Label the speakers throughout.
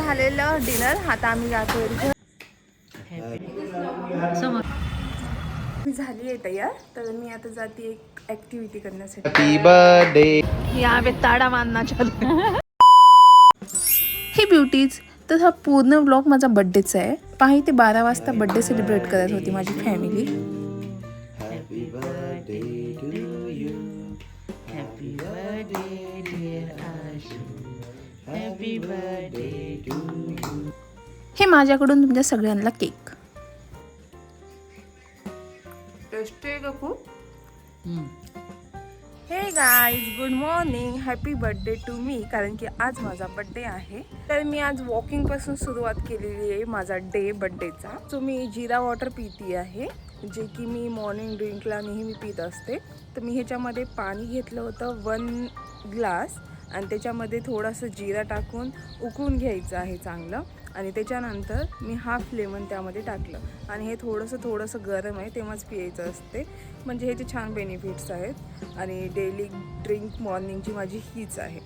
Speaker 1: झालेलं डिनर. आता आम्ही जातो झाली आहे तयार. तर मी आता जाते एक ऍक्टिव्हिटी करण्यासाठी.
Speaker 2: Happy birthday.
Speaker 1: यहाँ पे ताड़ा मारना चालू. हे ब्युटीज. तर हा पूर्ण ब्लॉग माझा बर्थडेचा आहे. पहा ते 12 वाजता बर्थडे सेलिब्रेट करत होती माझी family.
Speaker 2: Happy birthday to you. Happy birthday dear Ashu. Happy birthday to you.
Speaker 1: हे माझ्याकडून तुमच्या सगळ्यांना cake. Hey guys, good morning. Happy birthday to me. कारण की आज माझा बर्थडे आहे. तर मी आज वॉकिंग पासून सुरुवात केलेली आहे माझा डे बर्थडेचा. सो मी जिरा वॉटर पिती आहे, जे की मी मॉर्निंग ड्रिंकला नेहमी पित असते. तर मी ह्याच्यामध्ये पाणी घेतलं होतं 1 ग्लास आणि त्याच्यामध्ये थोडंसं जिरा टाकून उकळून घ्यायचं आहे चांगलं. आणि त्याच्यानंतर मी हाफ लेमन त्यामध्ये टाकलं आणि हे थोडंसं गरम आहे तेव्हाच पियायचं असते. म्हणजे ह्याचे छान बेनिफिट्स आहेत. आणि डेली ड्रिंक मॉर्निंगची माझी हीच आहे.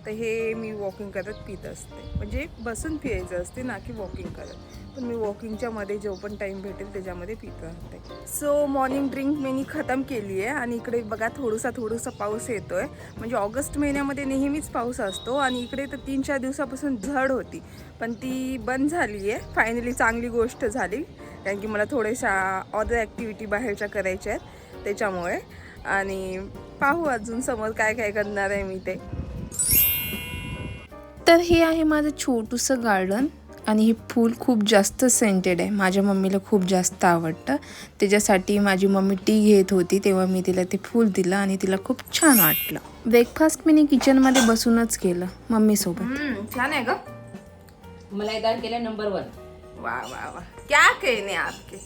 Speaker 1: तर हे मी वॉकिंग करत पित असते. म्हणजे बसून पियायचं असते, ना की वॉकिंग करत. पण मी वॉकिंगच्या मध्ये जो पण टाईम भेटेल त्याच्यामध्ये पित राहते. सो मॉर्निंग ड्रिंक मी खतम केली आहे. आणि इकडे बघा थोडासा पाऊस येतो आहे. म्हणजे ऑगस्ट महिन्यामध्ये नेहमीच पाऊस असतो आणि इकडे तर 3-4 दिवसापासून झड होती, पण ती बंद झाली आहे. फायनली चांगली गोष्ट झाली, कारण की मला थोड्याशा अदर ॲक्टिव्हिटी बाहेरच्या करायच्या आहेत त्याच्यामुळे. आणि पाहू अजून समोर काय काय करणार आहे मी ते. तर हे आहे माझं छोटूसं गार्डन आणि हे फूल खूप जास्त सेंटेड आहे. माझ्या मम्मीला खूप जास्त आवडतं. त्याच्यासाठी माझी मम्मी टी घेत होती तेव्हा मी तिला ते फूल दिलं आणि तिला खूप छान वाटलं. ब्रेकफास्ट मी किचनमध्ये बसूनच केलं मम्मीसोबत. छान आहे ग.
Speaker 3: मलाईदार केलं नंबर 1.
Speaker 1: वाह वाह वाह, क्या कहने आपके.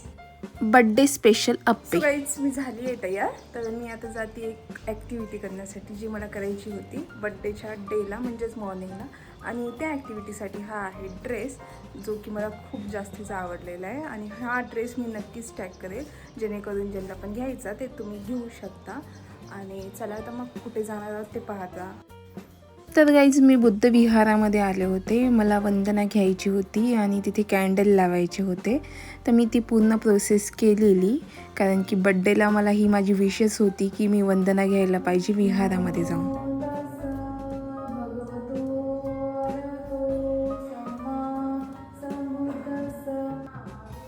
Speaker 1: बर्थडे स्पेशल अप्पे. गाईज, मी झाली आहे तयार. तर मी आता जाते एक ॲक्टिव्हिटी करण्यासाठी जी मला करायची होती बर्थडेच्या डेला, म्हणजेच मॉर्निंगला. आणि त्या ॲक्टिव्हिटीसाठी हा आहे ड्रेस, जो की मला खूप जास्तीचा आवडलेला आहे. आणि हा ड्रेस मी नक्कीच टॅग करेल, जेणेकरून ज्यांना पण घ्यायचा ते तुम्ही घेऊ शकता. आणि चला आता मग कुठे जाणार आहोत ते पाहता. तर गाईज, मी बुद्ध विहारामध्ये आले होते. मला वंदना घ्यायची होती आणि तिथे कॅन्डल लावायचे होते. तर मी ती पूर्ण प्रोसेस केलेली, कारण की बड्डेला मला ही माझी विशेष होती की मी वंदना घ्यायला पाहिजे विहारामध्ये जाऊन.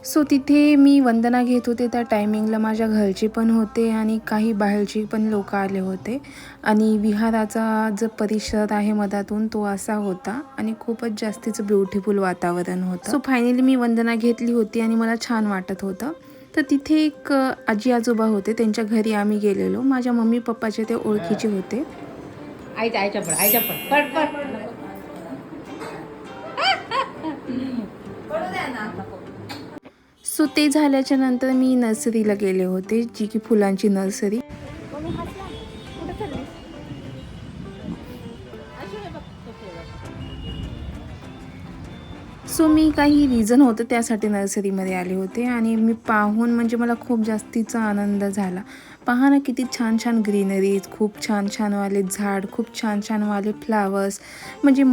Speaker 1: सो तिथे मी वंदना घेत होते. त्या टायमिंगला माझ्या घरचे पण होते आणि काही बाहेरचे पण लोक आले होते. आणि विहाराचा जो परिसर आहे मधातून तो असा होता आणि खूपच जास्तीचं ब्युटिफुल वातावरण होतं. सो फायनली मी वंदना घेतली होती आणि मला छान वाटत होतं. तर तिथे एक आजी आजोबा होते, त्यांच्या घरी आम्ही गेलेलो. माझ्या मम्मी पप्पाचे ते ओळखीचे होते.
Speaker 3: आईच्या पड
Speaker 1: सो ते झाल्याच्या नंतर मी नर्सरीला गेले होते, जी की फुलांची नर्सरी. सो मी काही रिझन होतं त्यासाठी नर्सरीमध्ये आले होते. आणि मी पाहून म्हणजे मला खूप जास्तीचा आनंद झाला. पहा ना, किती छान छान ग्रीनरीज, खूप छान छान वाले झाड, खूप छान छान वाले फ्लावर्स. म्हणजे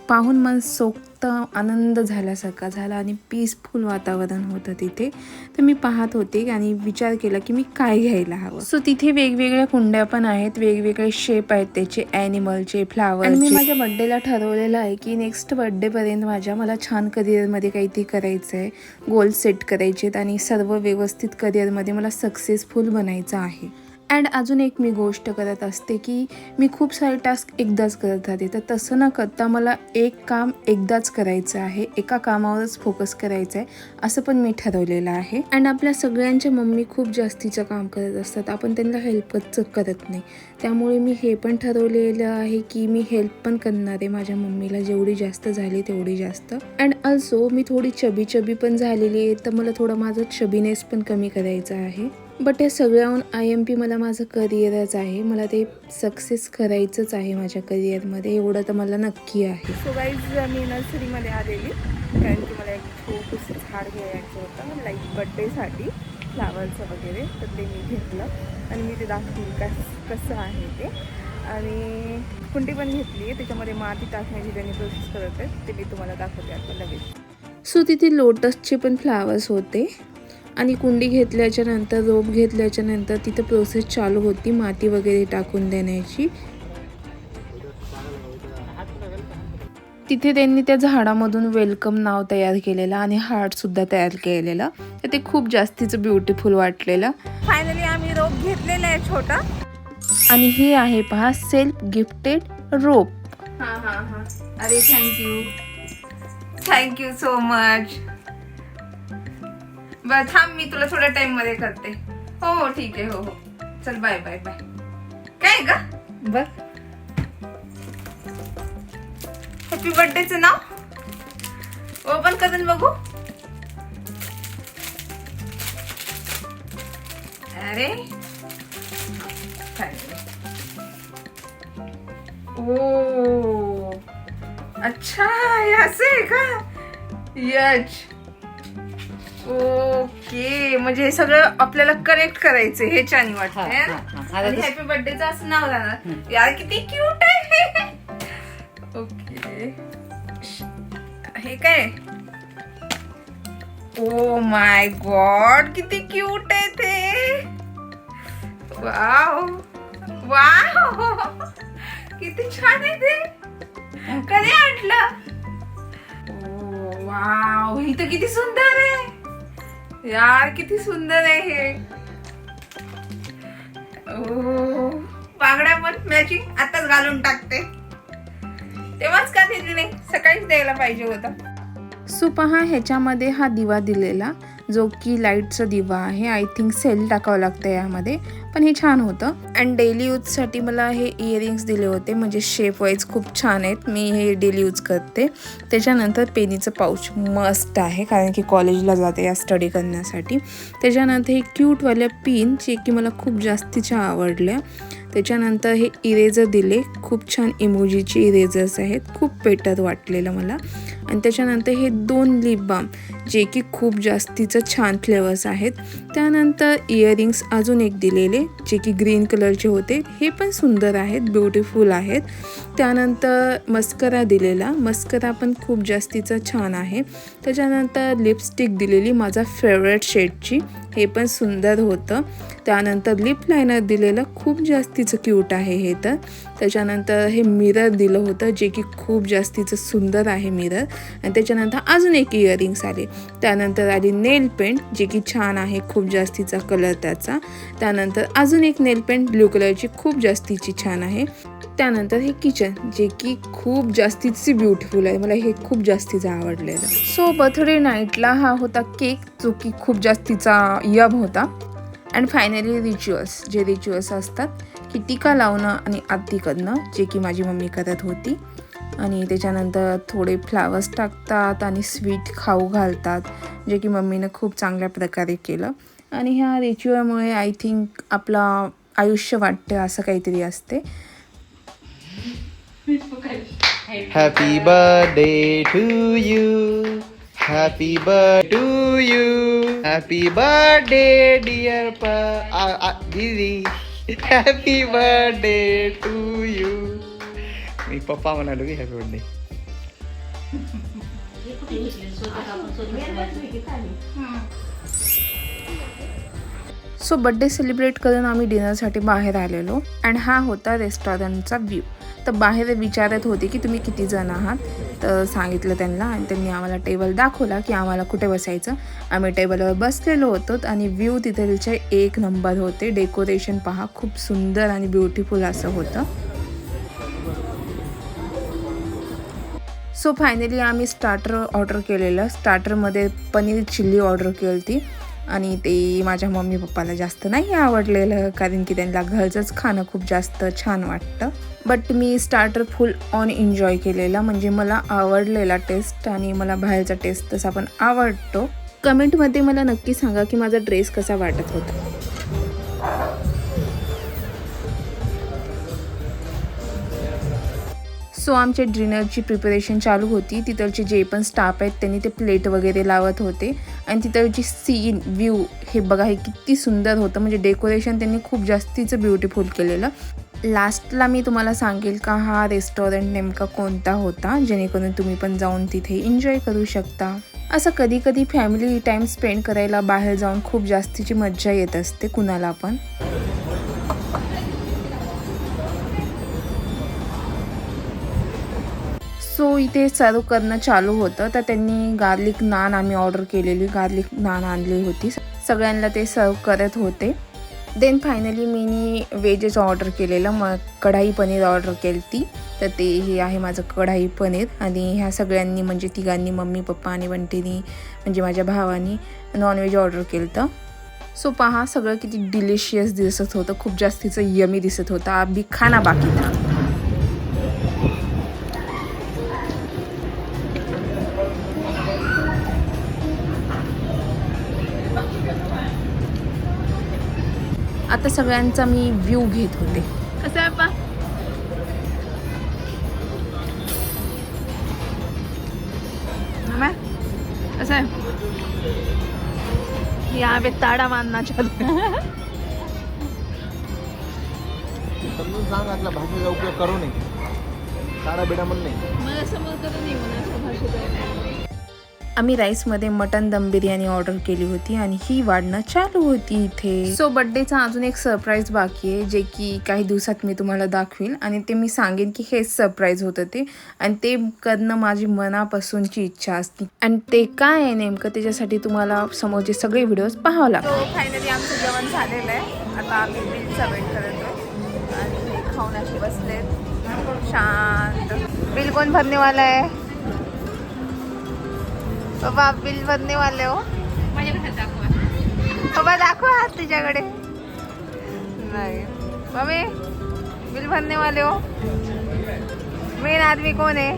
Speaker 1: पाहून मन सोक्त आनंद झाल्यासारखा झाला आणि पीसफुल वातावरण होतं तिथे. तर मी पाहत होते आणि विचार केला की मी काय घ्यायला हवं. सो तिथे वेगवेगळ्या कुंड्या पण आहेत, वेगवेगळे शेप आहेत त्याचे, ॲनिमलचे, फ्लावर. आणि मी माझ्या बर्थडेला ठरवलेलं आहे की नेक्स्ट बर्थडेपर्यंत मला छान करिअरमध्ये काहीतरी करायचं आहे, गोल सेट करायचे आहेत आणि सर्व व्यवस्थित करिअरमध्ये मला सक्सेसफुल बनायचं आहे. अँड अजून एक मी गोष्ट करत असते की मी खूप सारे टास्क एकदाच करत राहते. तर तसं न करता मला एक काम एकदाच करायचं आहे, एका कामावरच फोकस करायचं आहे, असं पण मी ठरवलेलं आहे. अँड आपल्या सगळ्यांच्या मम्मी खूप जास्तीचं काम करत असतात, आपण त्यांना हेल्पच करत नाही. त्यामुळे मी हे पण ठरवलेलं आहे की मी हेल्प पण करणार आहे माझ्या मम्मीला, जेवढी जास्त झाली तेवढी जास्त. अँड ऑल्सो मी थोडी चबी पण झालेली आहे, तर मला थोडं माझं चबीनेस पण कमी करायचं आहे. बट या सगळ्याहून IMP मला माझं करिअरच आहे. मला ते सक्सेस करायचंच आहे माझ्या करिअरमध्ये, एवढं तर मला नक्की आहे. सो गाईज, मी नर्सरीमध्ये आलेली, कारण की मला एक छोटंसं झाड घ्यायचं होतं लाईक बड्डेसाठी, फ्लावरचं वगैरे. तर ते मी घेतलं आणि मी ते दाखवून कसं आहे ते. आणि कुंडी पण घेतली आहे, त्याच्यामध्ये माती टाकण्याची त्यांनी प्रोसेस करत आहेत, ते मी तुम्हाला दाखवते आता लगेच. सो तिथे लोटसचे पण फ्लावर्स होते आणि कुंडी घेतल्याच्या नंतर रोप घेतल्याच्या नंतर तिथं प्रोसेस चालू होती माती वगैरे टाकून देण्याची. तिथे त्यांनी त्या झाडामधून वेलकम नाव तयार केलेलं आणि हार्टसुद्धा तयार केलेलं, तर ते खूप जास्तीचं ब्युटिफुल वाटलेलं. फायनली आम्ही रोप घेतलेला आहे छोटा आणि हे आहे पहा सेल्फ गिफ्टेड रोप. हां हां हां, अरे थँक्यू सो मच. बरं थांब, मी तुला थोड्या टाइम मध्ये करते. हो हो ठीक आहे, हो हो चल बाय बाय बाय. काय ग बघ, हॅपी बर्थडेचं नाव ओपन करून बघू. अरे ओ अच्छा, असं आहे का. यच ओके, म्हणजे हे सगळं आपल्याला करेक्ट करायचं, हे छान वाटतंय. आणि हॅपी बर्थडेचं असं नाव राहणार. यार किती क्यूट आहे. ओके, हे काय. ओ माय गॉड, किती क्यूट आहे ते. वाव वाव, किती छान आहे ते. कधी आणलं. ओ वाव, ही तर किती सुंदर आहे यार, किती सुंदर आहे हे. ओ बांगड्या पण मॅचिंग आताच घालून टाकते. तेव्हाच का दिली नाही, सकाळीच द्यायला पाहिजे होता. सो पहा, ह्याच्यामध्ये हा दिवा दिलेला जो की लाईटचा दिवा आहे. आय थिंक सेल टाकावं लागतं यामध्ये, पण हे छान होतं. अँड डेली यूजसाठी मला हे इयरिंग्स दिले होते, म्हणजे शेप वाईज खूप छान आहेत. मी हे डेली यूज करते. त्याच्यानंतर पेनीचं पाऊच मस्ट आहे, कारण की कॉलेजला जाते या स्टडी करण्यासाठी. त्याच्यानंतर हे क्यूटवाल्या पिन जे की मला खूप जास्तीच्या आवडल्या. त्याच्यानंतर हे इरेझर दिले, खूप छान इमोजीचे इरेझर्स आहेत, खूप बेटर वाटलेलं मला. आणि त्याच्यानंतर हे 2 लिप बाम जे की खूप जास्तीचं छान फ्लेवर्स आहेत. त्यानंतर इयरिंग्स अजून एक दिलेले जे की ग्रीन कलरचे होते, हे पण सुंदर आहेत, ब्युटिफुल आहेत. त्यानंतर मस्करा दिलेला, मस्करा पण खूप जास्तीचं छान आहे. त्याच्यानंतर लिपस्टिक दिलेली माझा फेवरेट शेडची, हे पण सुंदर होतं. त्यानंतर लिप लायनर दिलेलं, खूप जास्तीचं क्यूट आहे हे तर. त्याच्यानंतर हे मिरर दिलं होतं जे की खूप जास्तीचं सुंदर आहे मिरर. आणि त्याच्यानंतर अजून एक इयरिंग्स आले. त्यानंतर आली नेल पेंट जे की छान आहे, खूप जास्तीचा कलर त्याचा. त्यानंतर अजून एक नेल पेंट ब्ल्यू कलरची, खूप जास्तीची छान आहे. त्यानंतर हे किचन जे की खूप जास्तीची ब्युटिफुल आहे, मला हे खूप जास्तीचं आवडलेलं. सो बर्थडे नाईटला हा होता केक जो की खूप जास्तीचा यम होता. अँड फायनली रिच्युअल्स, जे रिच्युअल्स असतात की टीका लावणं आणि आरती करणं, जे की माझी मम्मी करत होती. आणि त्याच्यानंतर थोडे फ्लावर्स टाकतात आणि स्वीट खाऊ घालतात, जे की मम्मीनं खूप चांगल्या प्रकारे केलं. आणि ह्या रिच्युअलमुळे आय थिंक आपलं आयुष्य वाटतं असं काहीतरी असते.
Speaker 2: Happy birthday to you. Happy birthday to you. Happy birthday dear Didi. Happy birthday to you. मी पप्पा म्हणालो की happy birthday.
Speaker 1: So birthday celebrate करून आम्ही डिनरसाठी बाहेर आलेलो. अँड हा होता रेस्टॉरंटचा व्ह्यू. तर बाहेर विचारत होते की तुम्ही किती जण आहात, तर सांगितलं त्यांना आणि त्यांनी आम्हाला टेबल दाखवला की आम्हाला कुठे बसायचं. आम्ही टेबलवर बसलेलो होतो आणि व्ह्यू तिथलचे 1 नंबर होते. डेकोरेशन पहा, खूप सुंदर आणि ब्युटिफुल असं होतं. सो फायनली आम्ही स्टार्टर ऑर्डर केलेलं. स्टार्टरमध्ये पनीर चिल्ली ऑर्डर केली होती आणि ते माझ्या मम्मी पप्पाला जास्त नाही आवडलेलं, कारण की त्यांना घरचंच खाणं खूप जास्त छान वाटतं. But me starter full on enjoy केलेला, म्हणजे मला आवडलेला टेस्ट आणि मला बाहेरचा टेस्ट तसा पण आवडतो. कमेंटमध्ये मला नक्की सांगा की माझा ड्रेस कसा वाटत होता. सो आमच्या डिनरची प्रिपरेशन चालू होती. तिथलचे जे पण स्टाफ आहेत त्यांनी ते प्लेट वगैरे लावत होते आणि तिथलची सीन व्ह्यू हे बघा, हे किती सुंदर होतं. म्हणजे डेकोरेशन त्यांनी खूप जास्तीचं ब्युटिफुल केलेलं. लास्टला मी तुम्हाला सांगेल का हा रेस्टॉरंट नेमका कोणता होता, जेणेकरून तुम्ही पण जाऊन तिथे एन्जॉय करू शकता. असं कधी कधी फॅमिली टाईम स्पेंड करायला बाहेर जाऊन खूप जास्तीची मज्जा येत असते कुणाला पण. सो इथे सर्व करणं चालू होतं, तर त्यांनी गार्लिक नान आम्ही ऑर्डर केलेली गार्लिक नान आणली होती. सगळ्यांना ते सर्व करत होते. देन फायनली मी व्हेजच ऑर्डर केलेलं, मग कढाई पनीर ऑर्डर केली ती. तर ते हे आहे माझं कढाई पनीर. आणि ह्या सगळ्यांनी म्हणजे तिघांनी, मम्मी पप्पा आणि बंटीनी म्हणजे माझ्या भावानी नॉनव्हेज ऑर्डर केलं होतं. सो पहा सगळं किती डिलिशियस दिसत होतं, खूप जास्तीचं यमी दिसत होतं. अभी खाना बाकी था. आता सगळ्यांचा मी व्ह्यू घेत होते. कसं आहे पा कसं आहे, यहाँ पे ताड़ा मारना चालू.
Speaker 2: समजून सांग आपल्या भाषेचा उपयोग करू नये, ताडा बिडा म्हण नाही.
Speaker 1: आम्ही राईसमध्ये मटन दम बिर्याणी ऑर्डर केली होती आणि ही वाढणं चालू होती इथे. सो बड्डेचा अजून एक सरप्राईज बाकी आहे, जे की काही दिवसात मी तुम्हाला दाखवीन. आणि ते मी सांगेन की हेच सरप्राईज होतं ते, आणि ते करणं माझी मनापासूनची इच्छा असते. आणि ते काय आहे नेमकं त्याच्यासाठी तुम्हाला समोरचे सगळे व्हिडिओज पाहावं लागतात. फायनली आमचं जेवण झालेलं आहे. आता आम्ही बिलचा वेट करतो आणि हे खाऊन असे बसले शांत. बिल कोण भरने वाला आहे? बाबा बिल भरने वाले हो. बाबा दाखवा हात तुझ्याकडे. नाही मम्मी बिल भरने वाले हो. मेन आदमी कौन है?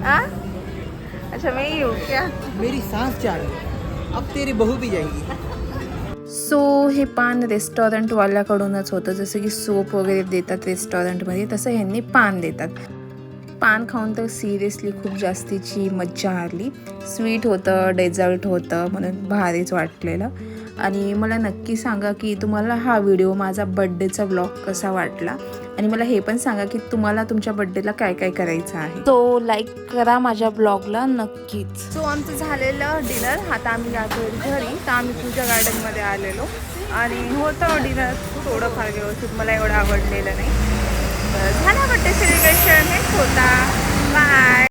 Speaker 1: हाँ अच्छा मैं ही हूँ क्या?
Speaker 2: मेरी सांस चाल अब तेरी बहू भी जाएगी.
Speaker 1: सो हे पान रेस्टॉरंटवाल्याकडूनच होतं. जसं की सोप वगैरे देतात रेस्टॉरंटमध्ये, तसं ह्यांनी पान देतात. पान खाऊन तर सिरियसली खूप जास्तीची मज्जा आली. स्वीट होतं, डेझर्ट होतं, म्हणून भारीच वाटलेलं. आणि मला नक्की सांगा की तुम्हाला हा व्हिडिओ माझा बड्डेचा व्लॉग कसा वाटला, आणि मला हे पण सांगा की तुम्हाला तुमच्या बड्डेला काय काय करायचं आहे. सो लाईक करा माझ्या ब्लॉगला नक्कीच. सो आमचं झालेलं डिनर. आता आम्ही जातो घरी. तर आम्ही पूजा गार्डनमध्ये आलेलो आणि होतं डिनर थोडंफार व्यवस्थित, मला एवढं आवडलेलं नाही. झाला बड्डे सेलिब्रेशन हेच होता. बाय.